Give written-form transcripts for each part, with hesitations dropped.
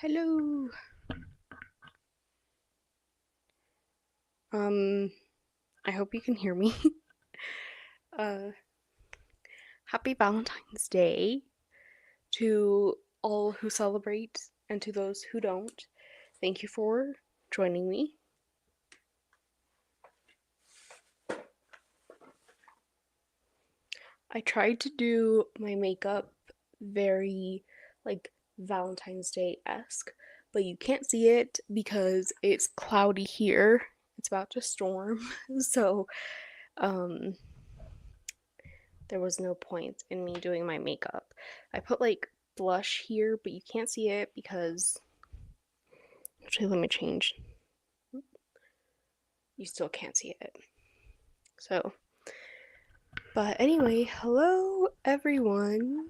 Hello. I hope you can hear me. uh, Happy Valentine's Day to all who celebrate and to those who don't. Thank you for joining me. I tried to do my makeup very like Valentine's Day-esque, but you can't see it because it's cloudy here. It's about to storm. So, um there was no point in me doing my makeup. I put like blush here, but you can't see it because actually let me change. You still can't see it. So, but anyway, hello everyone.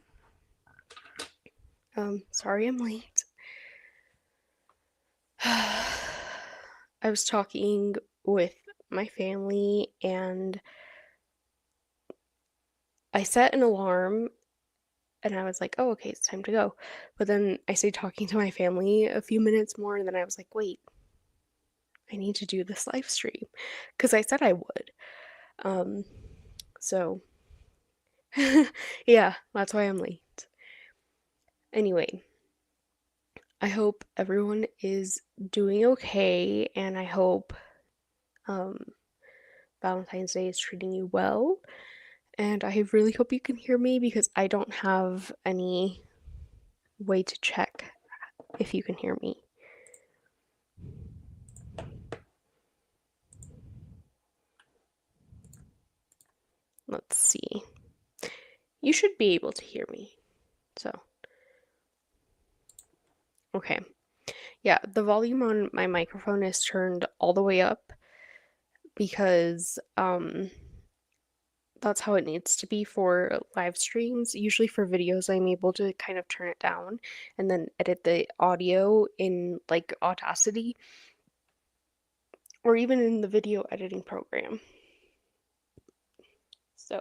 Sorry I'm late. I was talking with my family and I set an alarm and I was like, oh, okay, it's time to go. But then I stayed talking to my family a few minutes more and then I was like, wait, I need to do this live stream because I said I would. Um, so yeah, that's why I'm late. Anyway, I hope everyone is doing okay, and I hope um, Valentine's Day is treating you well. And I really hope you can hear me because I don't have any way to check if you can hear me. Let's see. You should be able to hear me. So, okay. Yeah, the volume on my microphone is turned all the way up because that's how it needs to be for live streams. Usually for videos, I'm able to kind of turn it down and then edit the audio in like Audacity or even in the video editing program. So,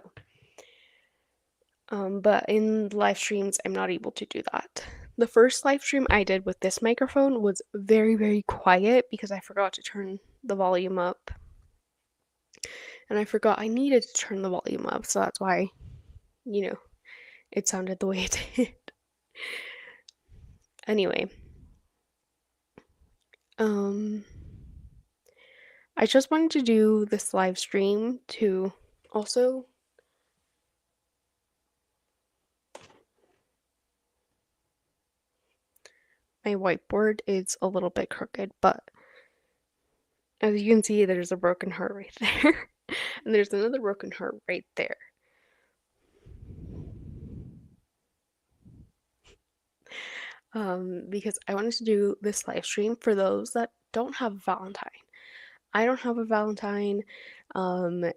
but in live streams, I'm not able to do that. The first live stream I did with this microphone was very, very quiet because I forgot to turn the volume up. And I forgot I needed to turn the volume up, so that's why, it sounded the way it did. Anyway, um, I just wanted to do this live stream to also my whiteboard is a little bit crooked, but as you can see, there's a broken heart right there. And there's another broken heart right there. Because I wanted to do this live stream for those that don't have a Valentine. I don't have a Valentine, and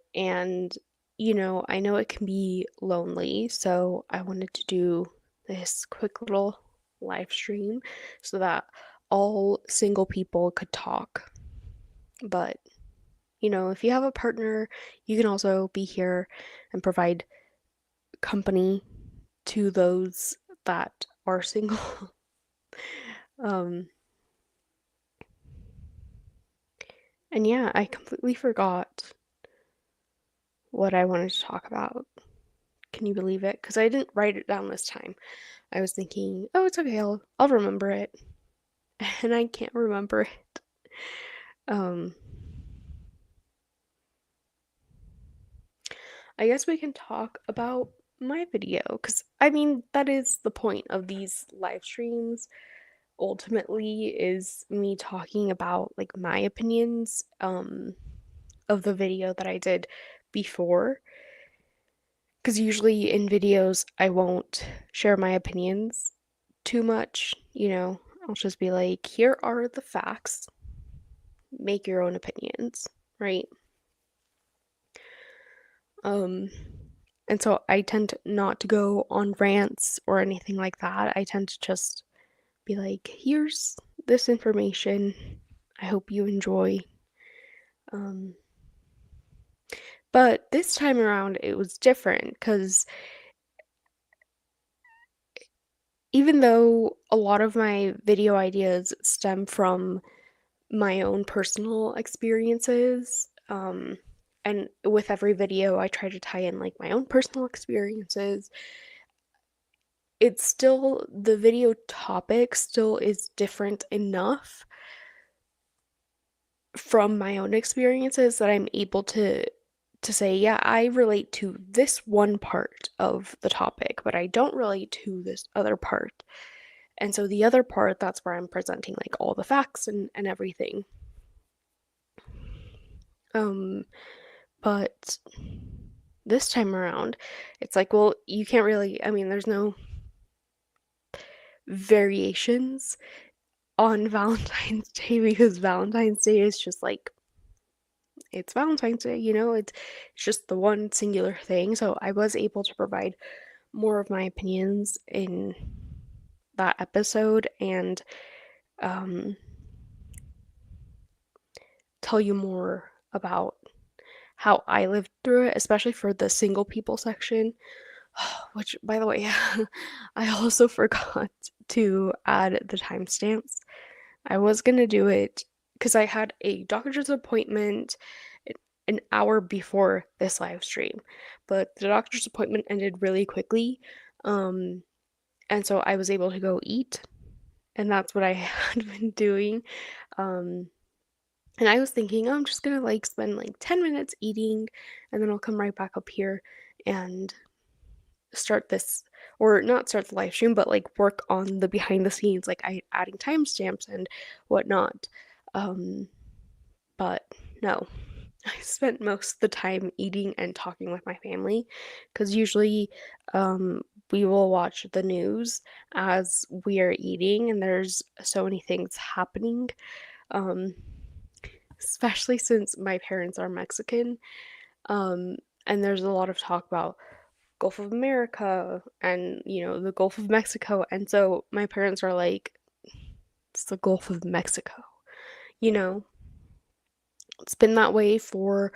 I know it can be lonely, so I wanted to do this quick little live stream so that all single people could talk. But, if you have a partner, you can also be here and provide company to those that are single. um, and yeah, I completely forgot what I wanted to talk about. Can you believe it? Because I didn't write it down this time. I was thinking, oh, it's okay, I'll remember it. And I can't remember it. Um, I guess we can talk about my video because I mean that is the point of these live streams ultimately is me talking about like my opinions of the video that I did before because usually in videos I won't share my opinions too much, I'll just be like, here are the facts, make your own opinions, right? Um, and so I tend not to go on rants or anything like that. I tend to just be like, here's this information. I hope you enjoy. Um, but this time around, it was different because even though a lot of my video ideas stem from my own personal experiences, and with every video, I try to tie in, like, my own personal experiences, it's still the video topic still is different enough from my own experiences that I'm able to say, "Yeah, I relate to this one part of the topic, but I don't relate to this other part." And so the other part, that's where I'm presenting, like, all the facts and everything. Um, but this time around, it's like, well, you can't really I mean, there's no variations on Valentine's Day because Valentine's Day is just like it's Valentine's Day, it's just the one singular thing. So I was able to provide more of my opinions in that episode and um, tell you more about how I lived through it, especially for the single people section. Which, by the way, I also forgot to add the timestamps. I was gonna do it because I had a doctor's appointment an hour before this live stream, but the doctor's appointment ended really quickly, um, and so I was able to go eat, and that's what I had been doing. Um, and I was thinking, "Oh, I'm just gonna like spend like 10 minutes eating, and then I'll come right back up here and start this or not start the live stream, but like work on the behind the scenes, like adding timestamps and whatnot." Um, but no, I spent most of the time eating and talking with my family because usually we will watch the news as we are eating, and there's so many things happening, um, especially since my parents are Mexican. Um, and there's a lot of talk about Gulf of America and, the Gulf of Mexico. And so my parents are like, it's the Gulf of Mexico. You know, it's been that way for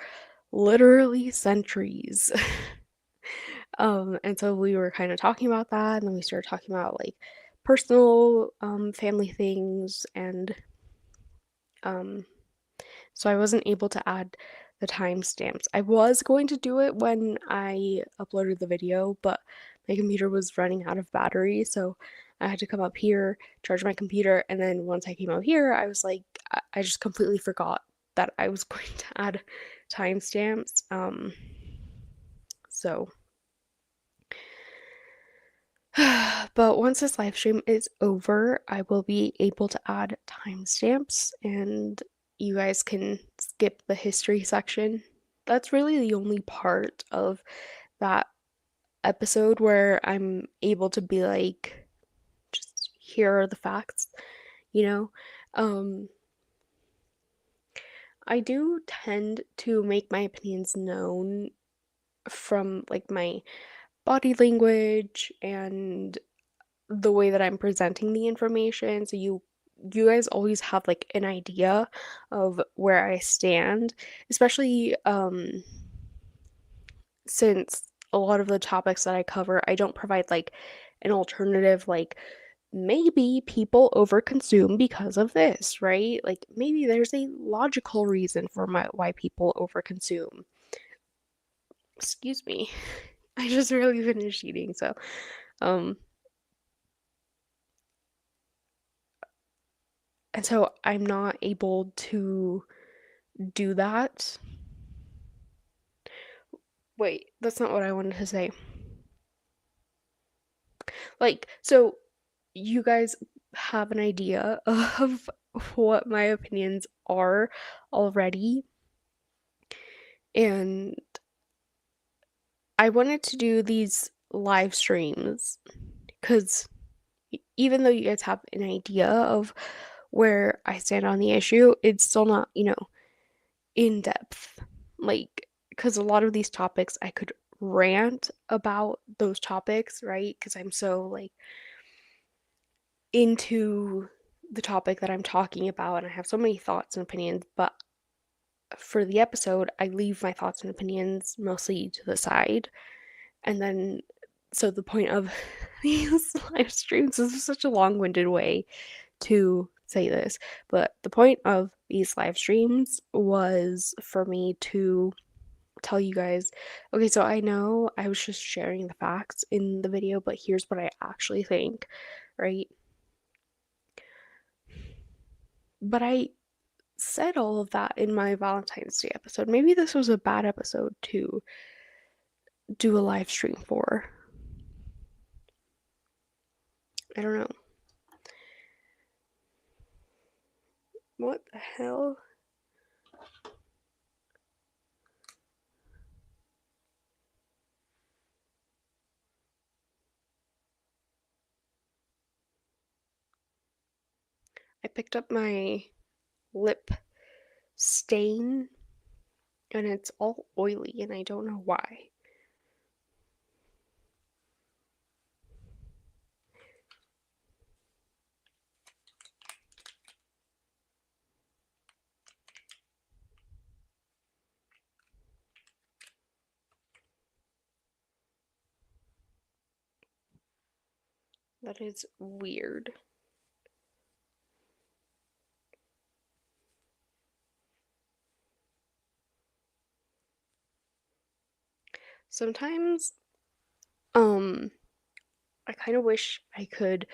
literally centuries. And so we were kind of talking about that, and then we started talking about like personal family things, and um, so I wasn't able to add the timestamps. I was going to do it when I uploaded the video, but my computer was running out of battery, so I had to come up here, charge my computer, and then once I came out here, I was like, I just completely forgot that I was going to add timestamps. So, but once this live stream is over, I will be able to add timestamps and you guys can skip the history section. That's really the only part of that episode where I'm able to be like, just here are the facts, you know? Um, I do tend to make my opinions known from like my body language and the way that I'm presenting the information. So you guys always have like an idea of where I stand, especially since a lot of the topics that I cover, I don't provide like an alternative like maybe people overconsume because of this, right? Like maybe there's a logical reason for why people overconsume. Excuse me. I just really finished eating, so um and so I'm not able to do that. Wait, that's not what I wanted to say. Like, so you guys have an idea of what my opinions are already, and I wanted to do these live streams because even though you guys have an idea of where I stand on the issue, it's still not, in depth. Like, because a lot of these topics I could rant about those topics, right? Because I'm so like into the topic that I'm talking about and I have so many thoughts and opinions, but for the episode, I leave my thoughts and opinions mostly to the side. And then, so the point of these live streams. This is such a long-winded way to say this, but the point of these live streams was for me to tell you guys, okay, so I know I was just sharing the facts in the video, but here's what I actually think, right? But I said all of that in my Valentine's Day episode. Maybe this was a bad episode to do a live stream for. I don't know. What the hell? I picked up my lip stain and it's all oily and I don't know why. That is weird. Sometimes, I kind of wish I could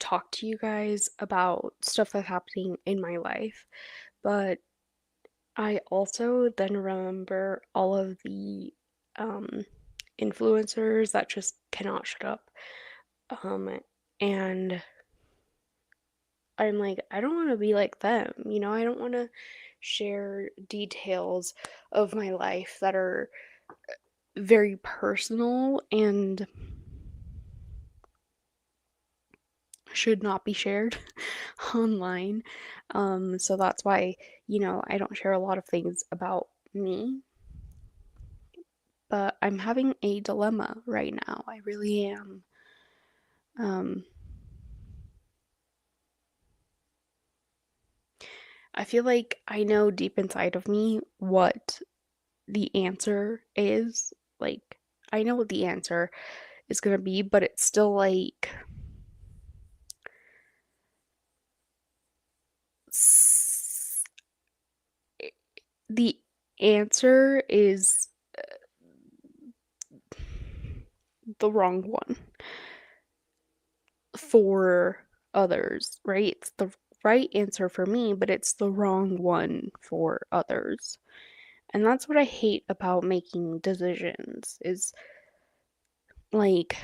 talk to you guys about stuff that's happening in my life, but I also then remember all of the um, influencers that just cannot shut up. And I'm like, I don't want to be like them, you know, I don't want to share details of my life that are very personal and should not be shared online. So that's why, you know, I don't share a lot of things about me, but I'm having a dilemma right now. I really am. Um, I feel like I know deep inside of me what the answer is. Like, I know what the answer is gonna be, but it's still like the answer is the wrong one for others, right? It's the right answer for me, but it's the wrong one for others. And that's what I hate about making decisions is like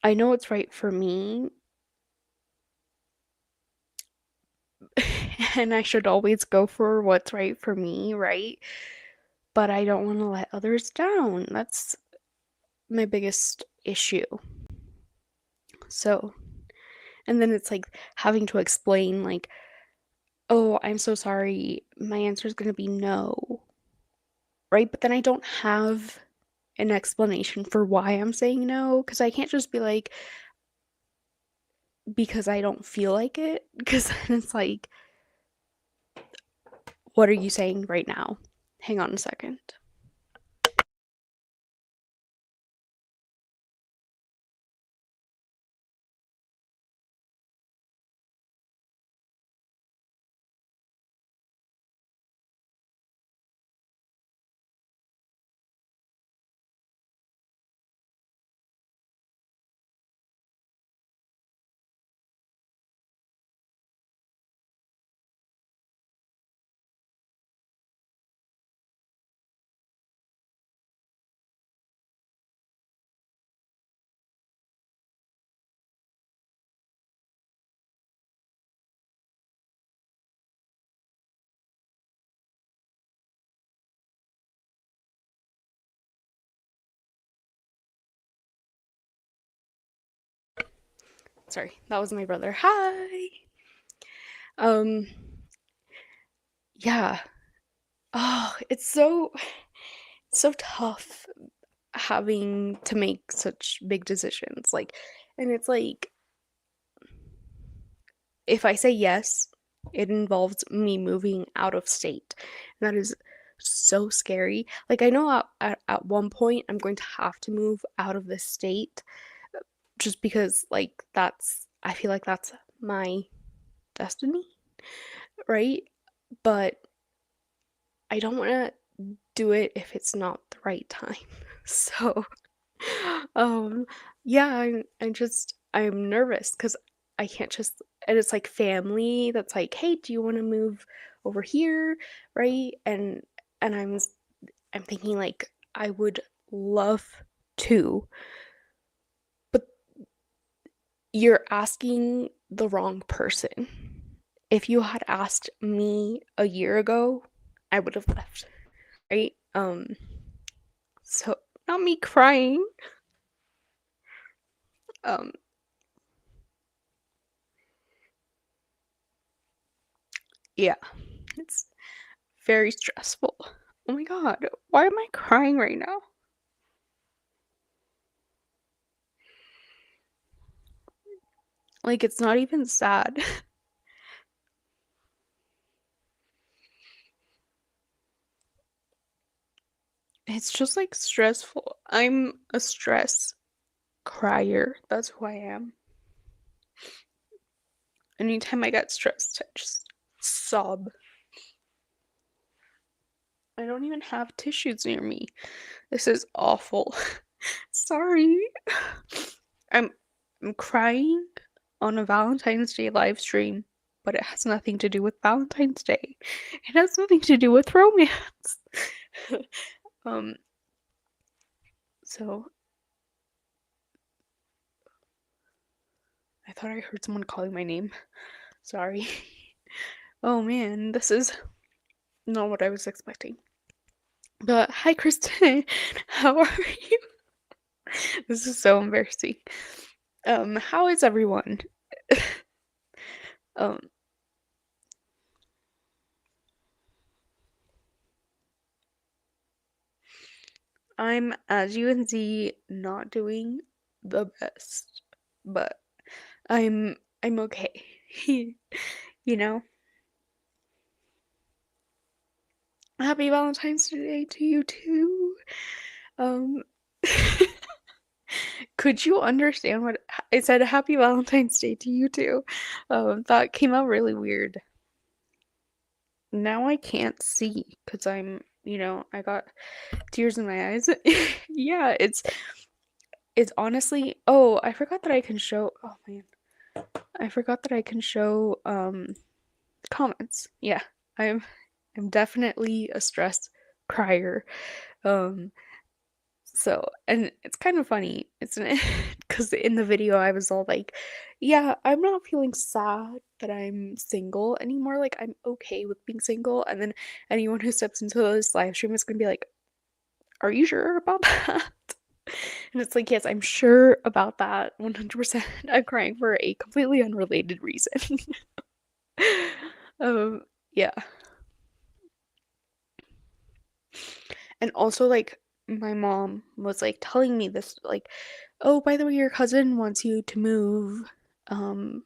I know it's right for me and I should always go for what's right for me, right? But I don't want to let others down. That's my biggest issue. So, and then it's like having to explain, like, oh, I'm so sorry. My answer is going to be no, right? But then I don't have an explanation for why I'm saying no because I can't just be like, because I don't feel like it. Because then it's like, what are you saying right now? Hang on a second. Sorry, that was my brother. Hi. Um, yeah. Oh, it's so tough having to make such big decisions. Like, and it's like if I say yes, it involves me moving out of state. And that is so scary. Like, I know at one point I'm going to have to move out of this state just because, like, I feel like that's my destiny, right? But I don't want to do it if it's not the right time. So, um, yeah, I'm nervous because I can't just, and it's like family that's like, hey, do you want to move over here, right? And I'm thinking like I would love to, but you're asking the wrong person. If you had asked me a year ago, I would have left, right? So not me crying. Um, yeah, it's very stressful. Oh my god, why am I crying right now? Like, it's not even sad. It's just like stressful. I'm a stress crier. That's who I am. Anytime I get stressed, I just sob. I don't even have tissues near me. This is awful. Sorry. I'm I'm crying on a Valentine's Day live stream, but it has nothing to do with Valentine's Day. It has nothing to do with romance. um so I thought I heard someone calling my name. Sorry. Oh man, this is not what I was expecting. But hi Kristen. How are you? This is so embarrassing. How is everyone? um I'm, as you can see, not doing the best, but I'm okay. You know? Happy Valentine's Day to you too. Um could you understand what I said? Happy Valentine's Day to you too. That came out really weird. Now I can't see because I got tears in my eyes. Yeah, it's honestly, oh, I forgot that I can show, oh man. I forgot that I can show comments. Yeah. I'm I'm definitely a stress crier. Um and it's kind of funny, isn't it? Because in the video I was all like, yeah, I'm not feeling sad that I'm single anymore. Like, I'm okay with being single. And then anyone who steps into this live stream is gonna be like, are you sure about that? And it's like, yes, I'm sure about that 100%. I'm crying for a completely unrelated reason. um, yeah. And also, like, my mom was like telling me this, like, oh, by the way, your cousin wants you to move um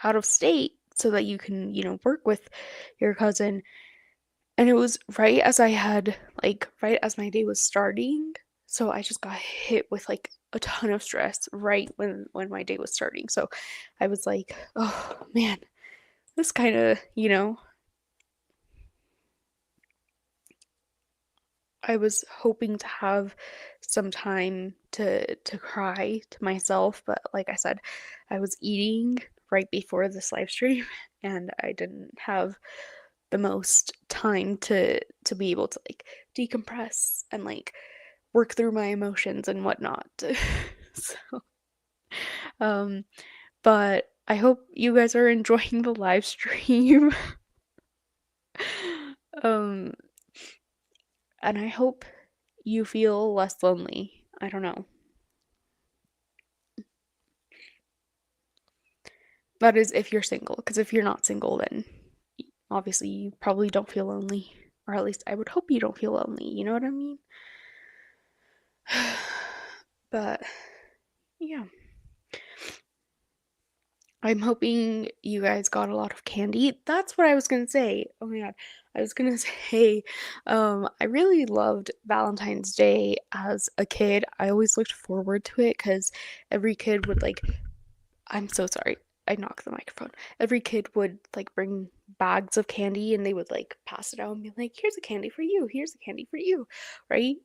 out of state so that you can, work with your cousin. And it was right as right as my day was starting. So I just got hit with like a ton of stress right when my day was starting. So I was like, oh man, this kind of, I was hoping to have some time to cry to myself, but like I said, I was eating right before this live stream and I didn't have the most time to be able to like decompress and like work through my emotions and whatnot. So, um, but I hope you guys are enjoying the live stream. Um, and I hope you feel less lonely. I don't know. That is if you're single, because if you're not single, then obviously you probably don't feel lonely. Or at least I would hope you don't feel lonely, you know what I mean? But yeah. I'm hoping you guys got a lot of candy. That's what I was gonna say. Oh my god. I was gonna say, I really loved Valentine's Day as a kid. I always looked forward to it because every kid would like, I'm so sorry, I knocked the microphone. Every kid would like bring bags of candy and they would like pass it out and be like, here's a candy for you, here's a candy for you, right?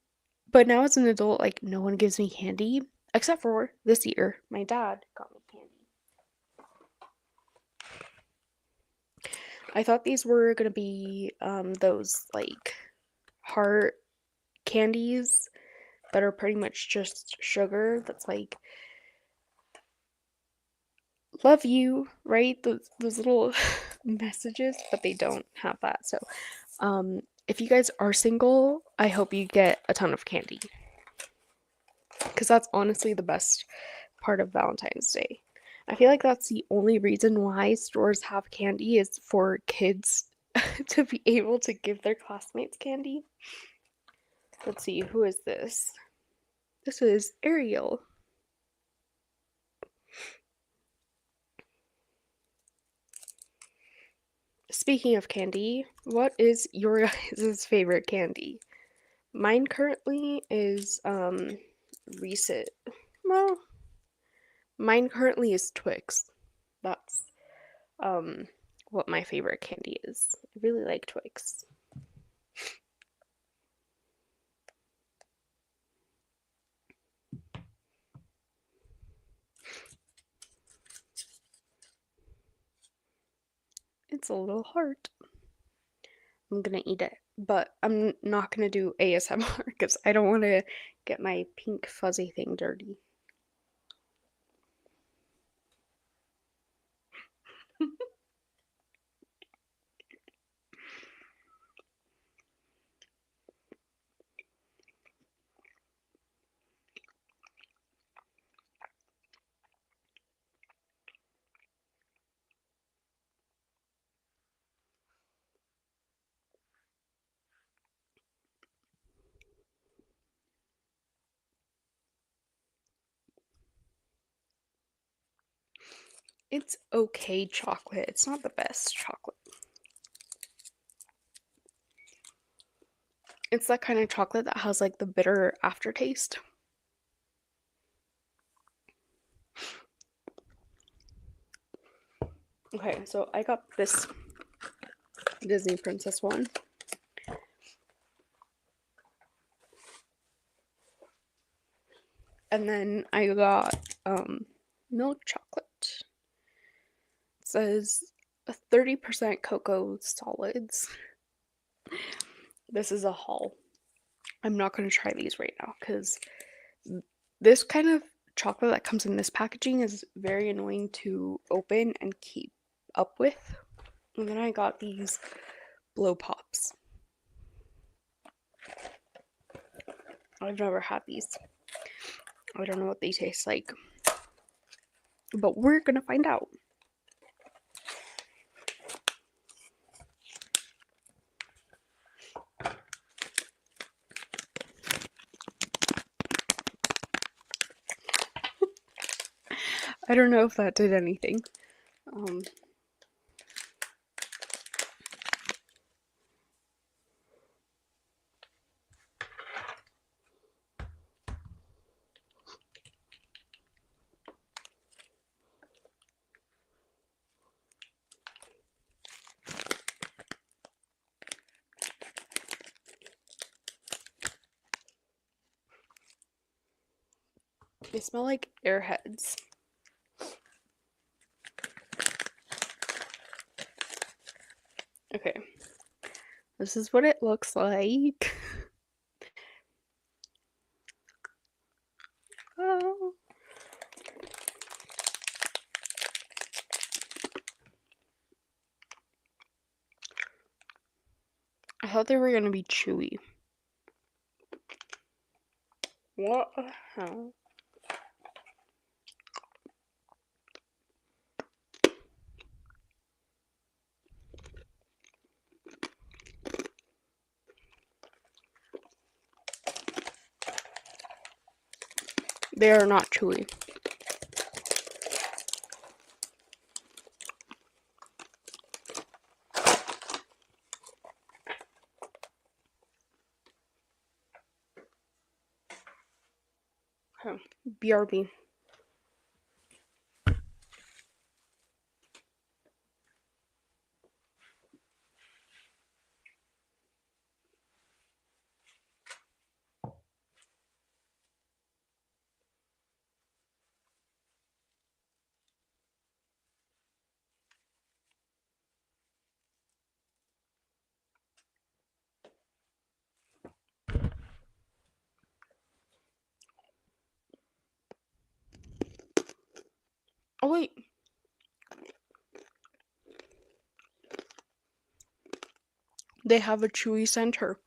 But now as an adult, like no one gives me candy except for this year. My dad got me candy. I thought these were gonna be those like heart candies that are pretty much just sugar that's like love you, right? Those little messages, but they don't have that. So, if you guys are single, I hope you get a ton of candy because that's honestly the best part of Valentine's Day. I feel like that's the only reason why stores have candy is for kids to be able to give their classmates candy. Let's see, who is this? This is Ariel. Speaking of candy, what is your guys' favorite candy? Mine currently is Reese's. Well, mine currently is Twix. That's um what my favorite candy is. I really like Twix. It's a little heart. I'm gonna eat it, but I'm not gonna do ASMR because I don't want to get my pink fuzzy thing dirty. It's okay chocolate. It's not the best chocolate. It's that kind of chocolate that has like the bitter aftertaste. Okay, so I got this Disney Princess one. And then I got milk chocolate. It says 30% cocoa solids. This is a haul. I'm not going to try these right now because this kind of chocolate that comes in this packaging is very annoying to open and keep up with. And then I got these blow pops. I've never had these. I don't know what they taste like. But we're gonna find out. I don't know if that did anything. They smell like Airheads. Okay. This is what it looks like. Oh. I thought they were gonna be chewy. What the hell? They are not chewy. Okay. BRB. Oh wait, they have a chewy center.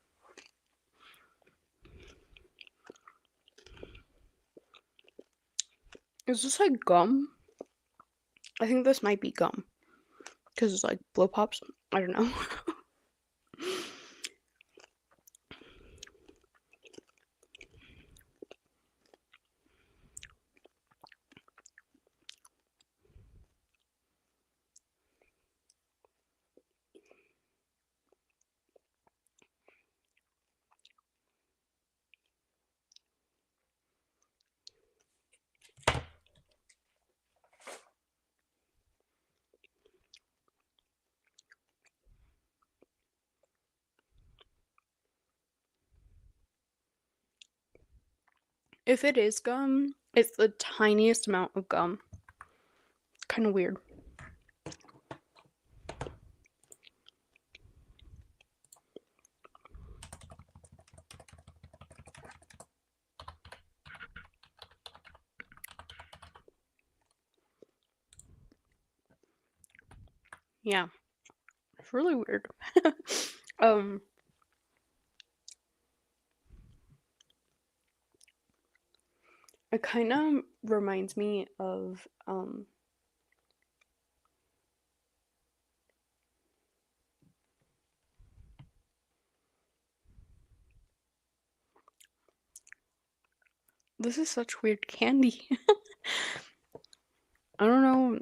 Is this like gum? I think this might be gum because it's like blow pops. I don't know. If it is gum, it's the tiniest amount of gum. Kind of weird. Yeah, it's really weird. um, it kind of reminds me of this is such weird candy. I don't know,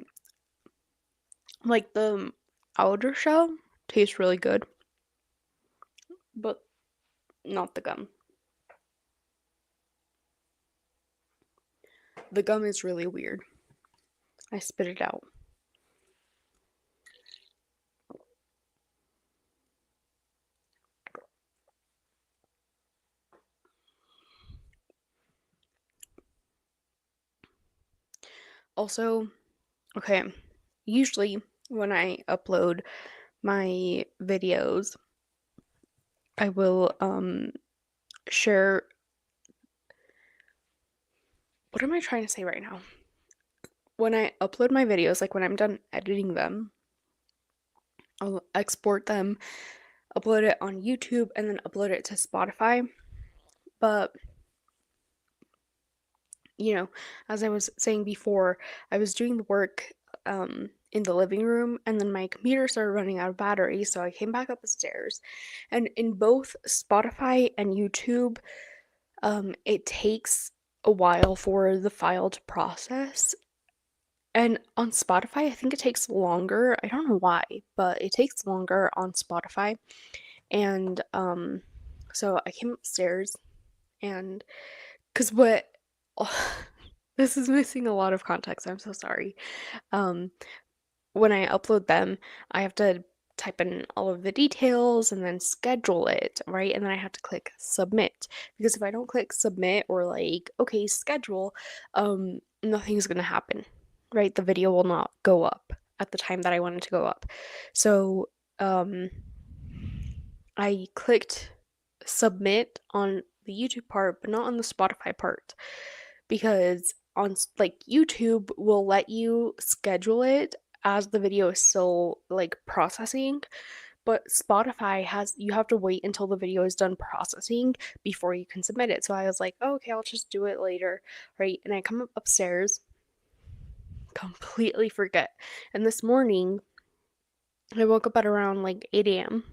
like the outer shell tastes really good, but not the gum. The gum is really weird. I spit it out. Also, okay, usually when I upload my videos, I will share. What am I trying to say right now? When I upload my videos, like when I'm done editing them, I'll export them, upload it on YouTube, and then upload it to Spotify. But, you know, as I was saying before, I was doing the work in the living room, and then my computer started running out of battery, so I came back up the stairs. And in both Spotify and YouTube, it takes a while for the file to process. And on Spotify, I think it takes longer. I don't know why, but it takes longer on Spotify. And so I came upstairs and because what this is missing a lot of context. I'm so sorry. Um, when I upload them, I have to type in all of the details and then schedule it, right? And then I have to click submit because if I don't click submit or like, okay, schedule, nothing's gonna happen, right? The video will not go up at the time that I want it to go up. So, um, I clicked submit on the YouTube part, but not on the Spotify part because on like YouTube will let you schedule it as the video is still like processing, but Spotify has you have to wait until the video is done processing before you can submit it. So I was like, oh, okay, I'll just do it later, right? And I come up upstairs, completely forget. And this morning, I woke up at around like 8 a.m.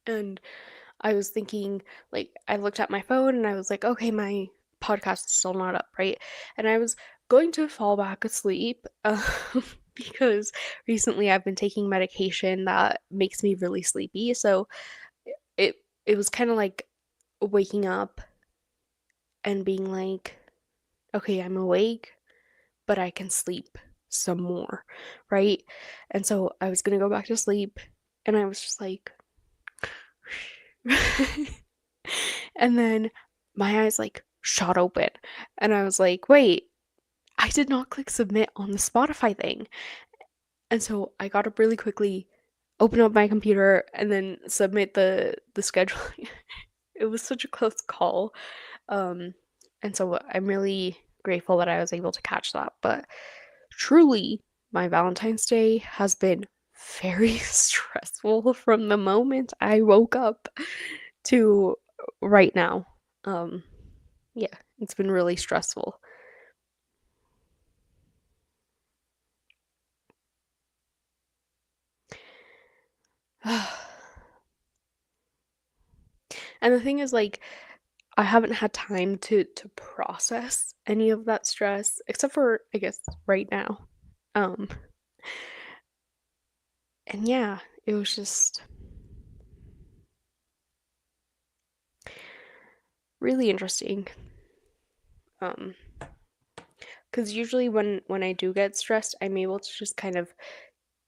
and I was thinking, like, I looked at my phone and I was like, okay, my podcast is still not up, right? And I was going to fall back asleep because recently I've been taking medication that makes me really sleepy. So it it was kind of like waking up and being like, okay, I'm awake, but I can sleep some more, right? And so I was gonna go back to sleep, and I was just like, and then my eyes like shot open, and I was like, wait, I did not click submit on the Spotify thing. And so I got up really quickly, open up my computer, and then submit the schedule. It was such a close call. Um, and so I'm really grateful that I was able to catch that. But truly, my Valentine's Day has been very stressful from the moment I woke up to right now. Um, yeah, it's been really stressful. And the thing is, like, I haven't had time to process any of that stress, except for, I guess, right now. Um, and yeah, it was just really interesting. Um, because usually when I do get stressed, I'm able to just kind of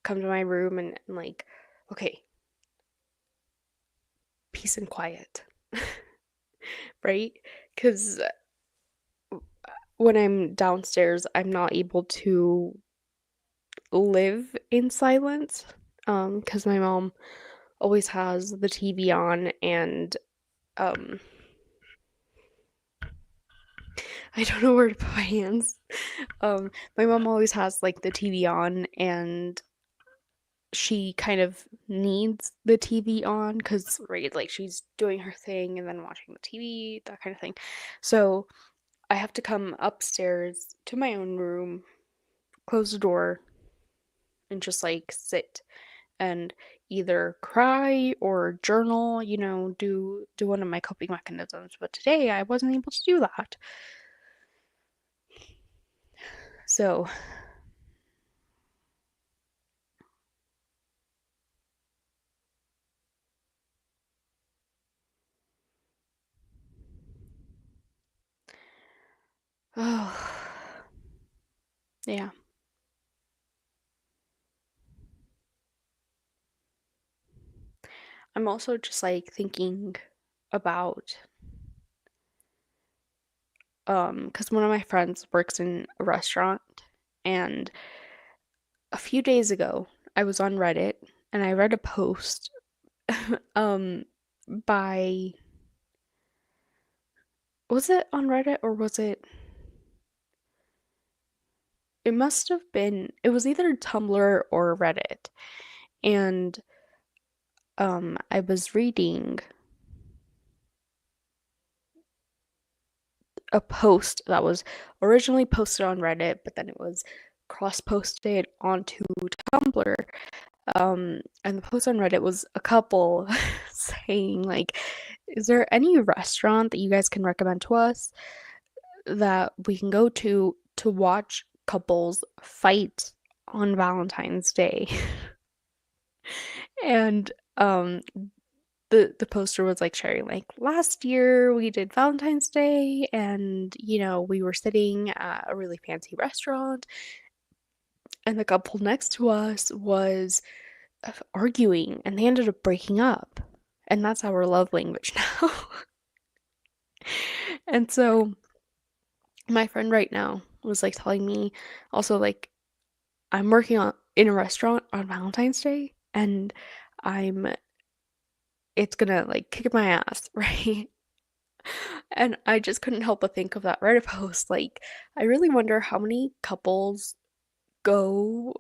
come to my room and like, okay, peace and quiet, right? Because when I'm downstairs, I'm not able to live in silence. Because my mom always has the TV on, and um, I don't know where to put my hands. My mom always has like the TV on, and she kind of needs the TV on because, right, like she's doing her thing and then watching the TV, that kind of thing. So I have to come upstairs to my own room, close the door, and just like sit and either cry or journal, do one of my coping mechanisms. But today I wasn't able to do that. So, oh, yeah. I'm also just like thinking about because one of my friends works in a restaurant, and a few days ago I was on Reddit and I read a post um by, was it on Reddit or was it must have been, it was either Tumblr or Reddit. And I was reading a post that was originally posted on Reddit, but then it was cross-posted onto Tumblr. And the post on Reddit was a couple saying like, is there any restaurant that you guys can recommend to us that we can go to watch couples fight on Valentine's Day? And the poster was like sharing like, last year we did Valentine's Day, and we were sitting at a really fancy restaurant, and the couple next to us was arguing, and they ended up breaking up, and that's our love language now. And so my friend right now was like telling me also, like, I'm working on in a restaurant on Valentine's Day, and I'm it's gonna like kick my ass, right? And I just couldn't help but think of that Reddit post. Like, I really wonder how many couples go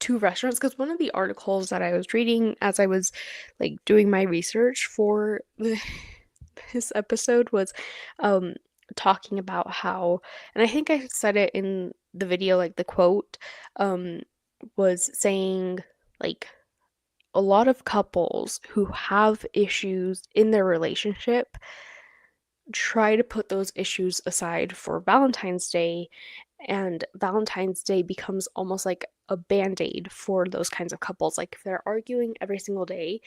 to restaurants, because one of the articles that I was reading as I was like doing my research for this episode was um talking about how, and I think I said it in the video, like the quote um was saying like, a lot of couples who have issues in their relationship try to put those issues aside for Valentine's Day, and Valentine's Day becomes almost like a band-aid for those kinds of couples. Like, if they're arguing every single day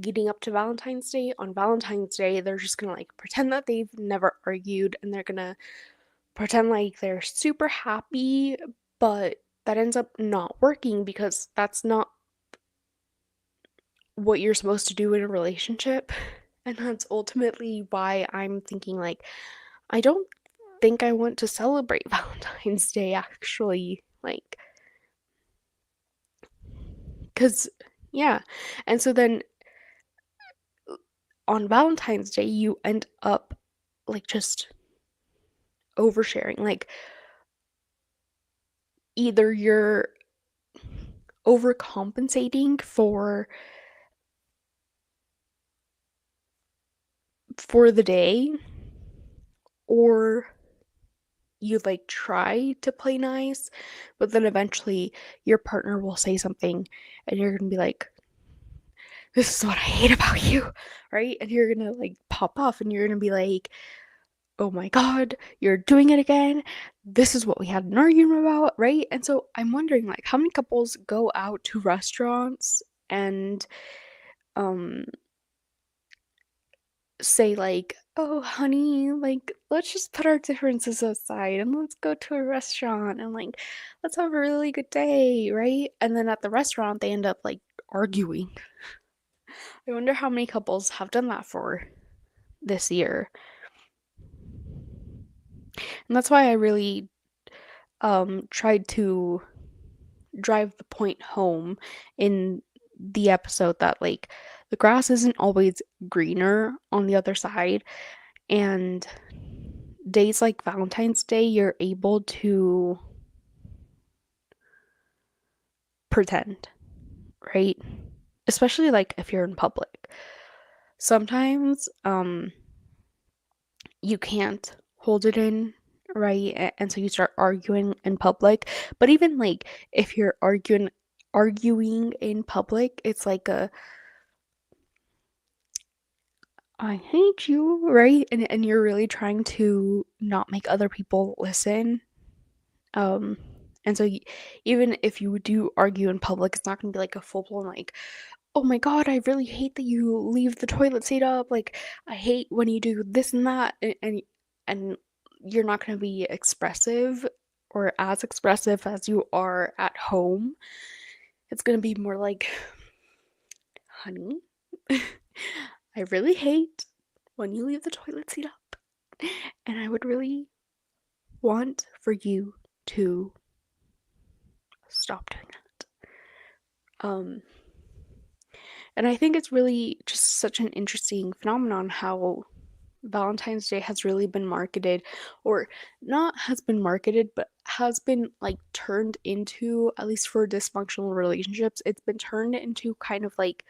leading up to Valentine's Day, on Valentine's Day, they're just gonna like pretend that they've never argued, and they're gonna pretend like they're super happy, but that ends up not working because that's not what you're supposed to do in a relationship. And that's ultimately why I'm thinking, like, I don't think I want to celebrate Valentine's Day actually. Like, because, yeah. And so then on Valentine's Day, you end up like just oversharing. Like, either you're overcompensating for the day, or you like try to play nice, but then eventually your partner will say something and you're gonna be like, this is what I hate about you, right? And you're gonna like pop off and you're gonna be like, oh my God, you're doing it again. This is what we had an argument about, right? And so I'm wondering, like, how many couples go out to restaurants and um say like, "Oh, honey, like let's just put our differences aside and let's go to a restaurant and like let's have a really good day," right? And then at the restaurant they end up like arguing. I wonder how many couples have done that for this year. And that's why I really tried to drive the point home in the episode that like the grass isn't always greener on the other side, and days like Valentine's Day you're able to pretend, right? Especially like if you're in public. Sometimes you can't hold it in, right? And so you start arguing in public. But even like if you're arguing in public, it's like a I hate you, right? And you're really trying to not make other people listen. Um and so even if you do argue in public, it's not going to be like a full-blown like, "Oh my God, I really hate that you leave the toilet seat up. Like, I hate when you do this and that." And you're not going to be expressive or as expressive as you are at home. It's going to be more like, "Honey, I really hate when you leave the toilet seat up. And I would really want for you to stop doing that." And I think it's really just such an interesting phenomenon how Valentine's Day has really been marketed, or not has been marketed, but has been like turned into, at least for dysfunctional relationships, it's been turned into kind of like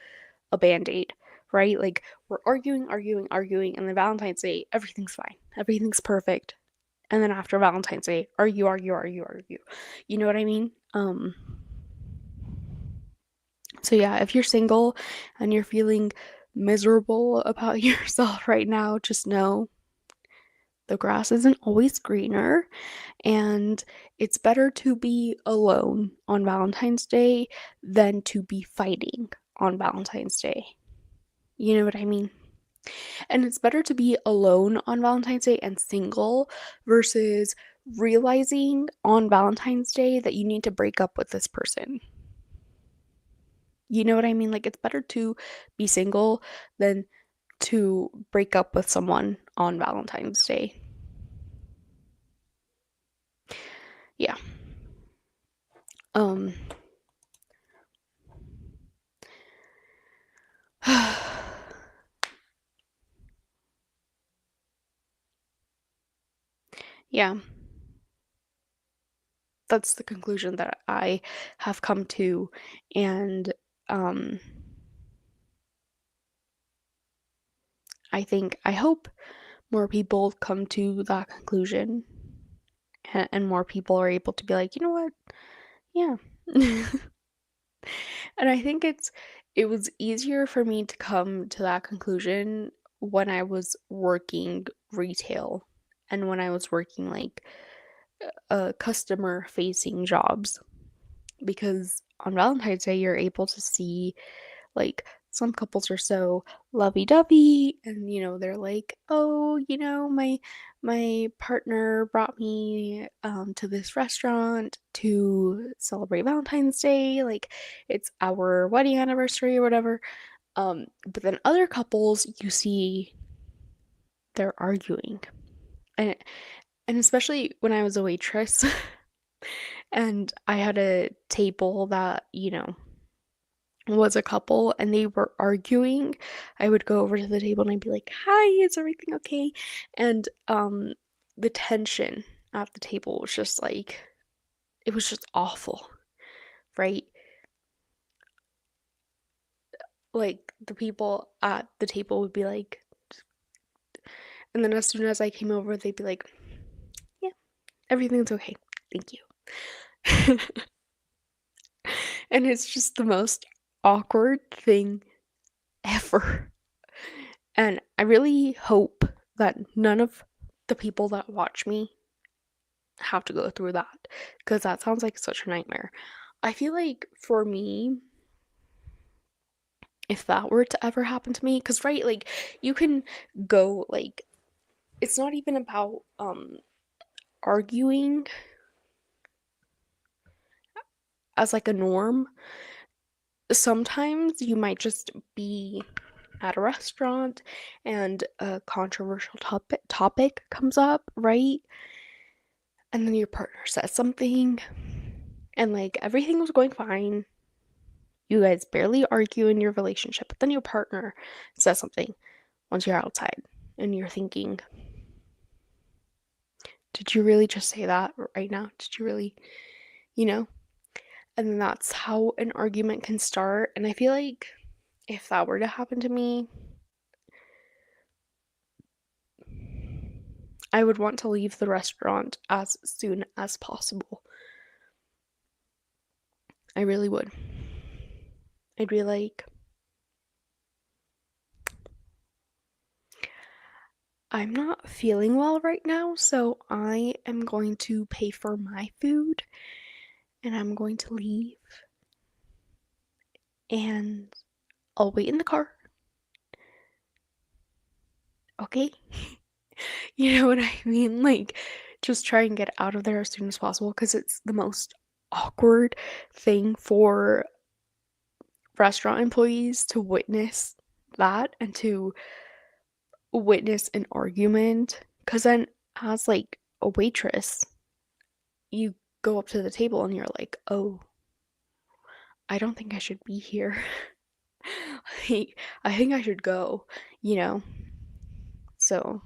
a band-aid, right? Like we're arguing, arguing, arguing, and then Valentine's Day, everything's fine, everything's perfect. And then after Valentine's Day, argue, argue, argue, argue. You know what I mean? So yeah, if you're single and you're feeling miserable about yourself right now, just know the grass isn't always greener, and it's better to be alone on Valentine's Day than to be fighting on Valentine's Day. You know what I mean? And it's better to be alone on Valentine's Day and single versus realizing on Valentine's Day that you need to break up with this person. You know what I mean? Like, it's better to be single than to break up with someone on Valentine's Day. Yeah. Um yeah, that's the conclusion that I have come to, and um I hope more people come to that conclusion, and more people are able to be like, "You know what? Yeah." And I think it was easier for me to come to that conclusion when I was working retail and when I was working like customer facing jobs, because on Valentine's Day you're able to see like some couples are so lovey-dovey and, they're like, "Oh, my partner brought me to this restaurant to celebrate Valentine's Day, like it's our wedding anniversary or whatever." But then other couples you see they're arguing. And and especially when I was a waitress and I had a table that, was a couple and they were arguing, I would go over to the table and I'd be like, "Hi, is everything okay?" And the tension at the table was just like it was just awful, right? Like the people at the table would be like, and then as soon as I came over, they'd be like, "Yeah, everything's okay. Thank you." And it's just the most awkward thing ever. And I really hope that none of the people that watch me have to go through that because that sounds like such a nightmare. I feel like for me, if that were to ever happen to me, because right, like you can go like it's not even about arguing as like a norm. Sometimes you might just be at a restaurant and a controversial topic comes up, right? And then your partner says something and like everything was going fine. You guys barely argue in your relationship, but then your partner says something once you're outside and you're thinking, did you really just say that right now? Did you really, you know? And then that's how an argument can start. And I feel like if that were to happen to me, I would want to leave the restaurant as soon as possible. I really would. I'd be like, I'm not feeling well right now, so I am going to pay for my food and I'm going to leave and I'll wait in the car. Okay? You know what I mean? Like, just try and get out of there as soon as possible because it's the most awkward thing for restaurant employees to witness that and to witness an argument. Because then, as like a waitress, you go up to the table and you're like, oh, I don't think I should be here. I think I should go, you know? So,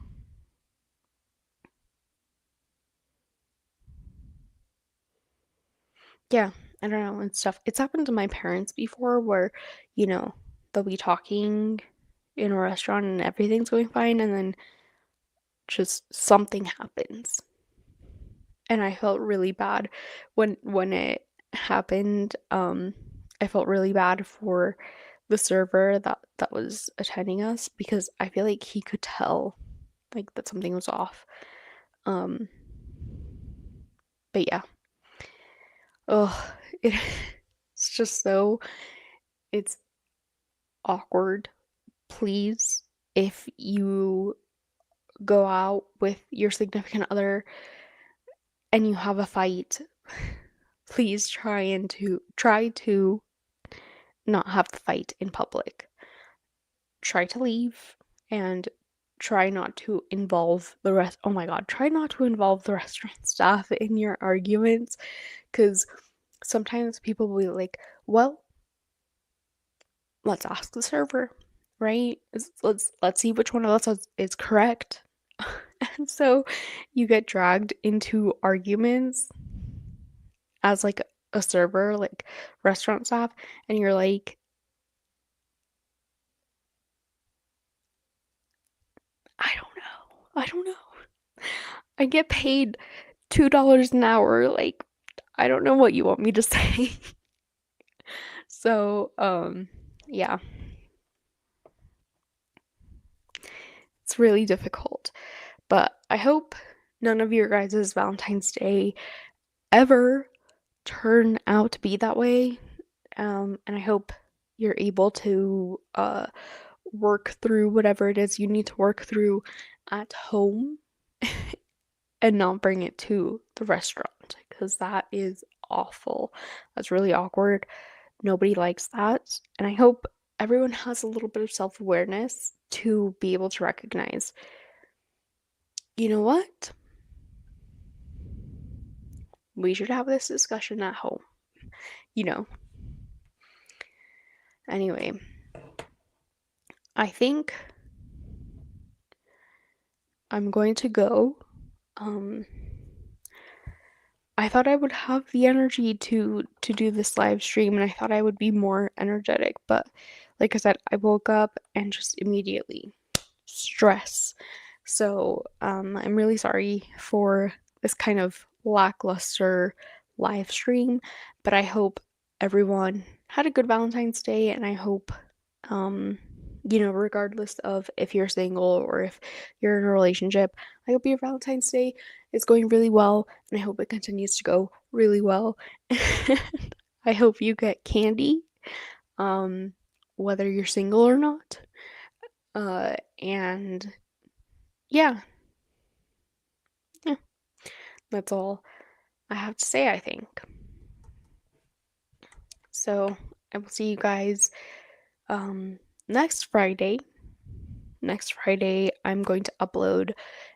yeah, I don't know and stuff. It's happened to my parents before where, you know, they'll be talking in a restaurant and everything's going fine, and then just something happens. And I felt really bad when it happened. I felt really bad for the server that was attending us because I feel like he could tell like that something was off. Um, but yeah. Oh, it's just so it's awkward. Please, if you go out with your significant other and you have a fight, please try to not have the fight in public. Try to leave and try not to involve the rest. Oh my God, try not to involve the restaurant staff in your arguments because sometimes people will be like, well, let's ask the server, right? Let's see which one of us is correct. And so you get dragged into arguments as like a server, like restaurant staff, and you're like, I don't know. I don't know. I get paid $2 an hour. Like, I don't know what you want me to say. So, yeah, it's really difficult. But I hope none of your guys' Valentine's Day ever turn out to be that way. And I hope you're able to work through whatever it is you need to work through at home and not bring it to the restaurant because that is awful. That's really awkward. Nobody likes that. And I hope everyone has a little bit of self awareness to be able to recognize, you know what? We should have this discussion at home. You know. Anyway, I think I'm going to go. Um, I thought I would have the energy to do this live stream and I thought I would be more energetic, but like I said, I woke up and just immediately stress. So, I'm really sorry for this kind of lackluster live stream, but I hope everyone had a good Valentine's Day and I hope regardless of if you're single or if you're in a relationship, I hope your Valentine's Day is going really well, and I hope it continues to go really well. I hope you get candy, um, whether you're single or not. And yeah, yeah, that's all I have to say, I think. So I will see you guys um, next Friday. Next Friday, I'm going to upload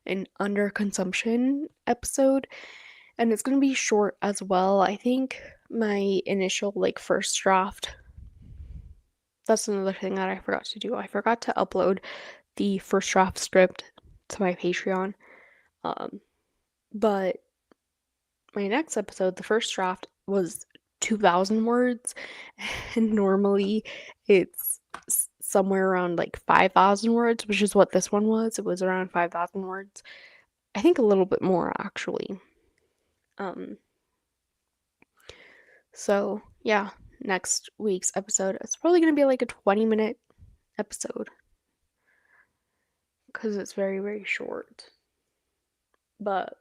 an underconsumption episode, and it's going to be short as well. I think my initial, first draft, that's another thing that I forgot to do. I forgot to upload the first draft script to my Patreon. But my next episode, the first draft, was 2,000 words, and normally it's somewhere around 5,000 words, which is what this one was. It was around 5,000 words. I think a little bit more actually. Um, so yeah, next week's episode, it's probably gonna be like a 20-minute episode because it's very, very short. But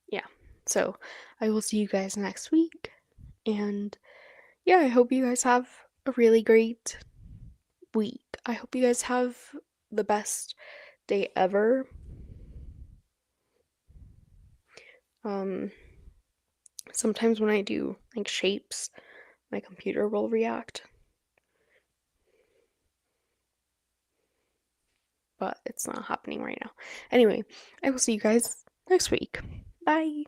yeah, so I will see you guys next week. And yeah, I hope you guys have a really great week. I hope you guys have the best day ever. Um, Sometimes when I do shapes, my computer will react, but it's not happening right now. Anyway, I will see you guys next week. Bye.